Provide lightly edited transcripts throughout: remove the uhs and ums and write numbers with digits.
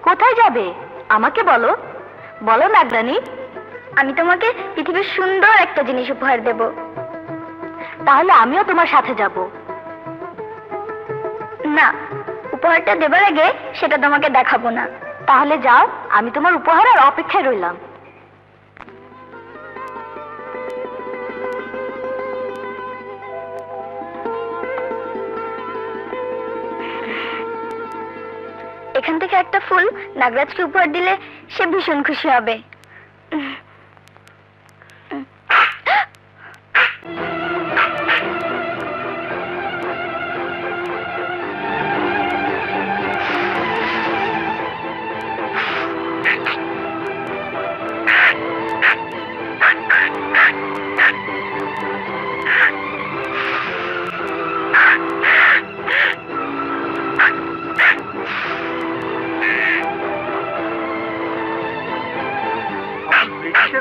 কোথায় যাবে আমাকে বলো, বলো নাগরানী। আমি তোমাকে পৃথিবীর সুন্দর একটা জিনিস উপহার দেব। তাহলে আমিও তোমার সাথে যাব। না, উপহারটা দেবার আগে সেটা তোমাকে দেখাবো না। তাহলে যাও, আমি তোমার উপহারের অপেক্ষায় রইলাম। এখান থেকে একটা ফুল নাগরাজকে উপহার দিলে সে ভীষণ খুশি হবে।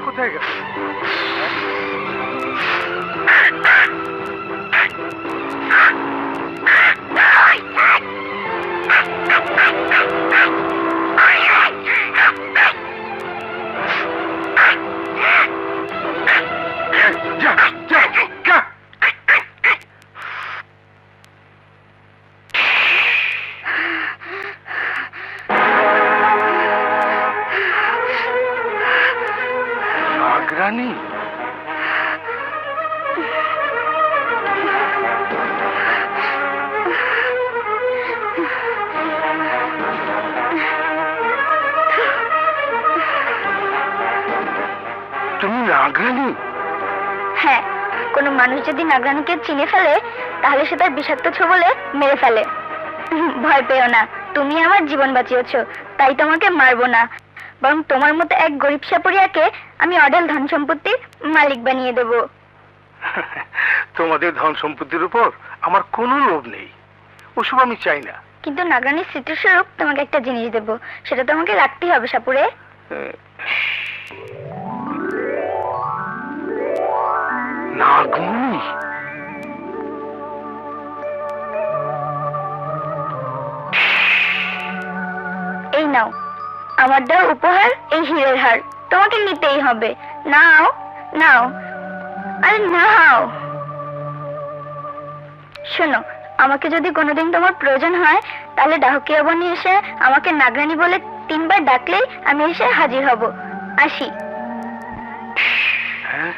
কোথায় গেল? নাগরানী, তুমি নাগরানী? হ্যাঁ, কোনো মানুষ যদি নাগরানীকে চিনে ফেলে তাহলে সে তার বিষাক্ত ছোবলে মেরে ফেলে। ভয় পেও না, তুমি আমার জীবন বাঁচিয়েছো, তাই তোমাকে মারবো না, বরং তোমার মতো এক গরিব সাপুরিয়াকে আমি অঢেল ধন সম্পত্তির মালিক বানিয়ে দেব। তোমাদের ধন সম্পত্তির উপর আমার কোনো লোভ নেই, ওসব আমি চাই না। কিন্তু নাগরানীর স্মৃতিস্বরূপ তোমাকে একটা জিনিস দেব, সেটা তোমাকে রাখতেই হবে সাপুরে। নাগমণি? এই নাও আমার দেওয়া উপহার, এই হীরের হার তোমাকে নিতেই হবে। নাও নাও, আরে নাও। শোনো, আমাকে যদি কোনোদিন তোমার প্রয়োজন হয় তাহলে ডাহকিয়া বনে এসে আমাকে নাগরানী বলে 3 বার ডাকলেই আমি এসে হাজির হব। আসি। হ্যাঁ।